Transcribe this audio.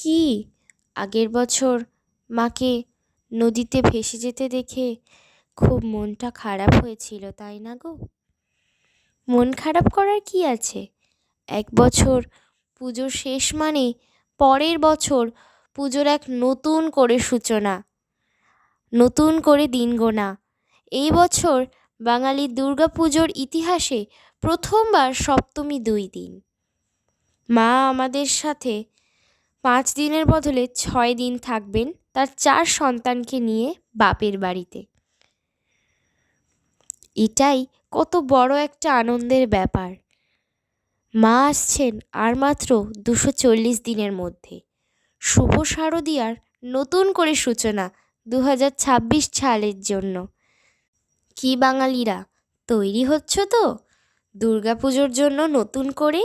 কি আগের বছর মাকে নদীতে ভেসে যেতে দেখে খুব মনটা খারাপ হয়েছিল, তাই না গো? মন খারাপ করার কি আছে? এক বছর পুজোর শেষ মানে পরের বছর পুজোর এক নতুন করে সূচনা, নতুন করে দিন গোনা। এই বছর বাঙালির দুর্গাপুজোর ইতিহাসে প্রথমবার সপ্তমী 2 দিন। মা আমাদের সাথে 5 দিনের বদলে 6 দিন থাকবেন তার 4 সন্তানকে নিয়ে বাপের বাড়িতে। এটাই কত বড় একটা আনন্দের ব্যাপার। মা আসছেন আর মাত্র 240 দিনের মধ্যে। শুভ শারদীয়ার নতুন করে সূচনা 2026 সালের জন্য। কি বাঙালিরা, তৈরি হচ্ছ তো দুর্গাপুজোর জন্য নতুন করে?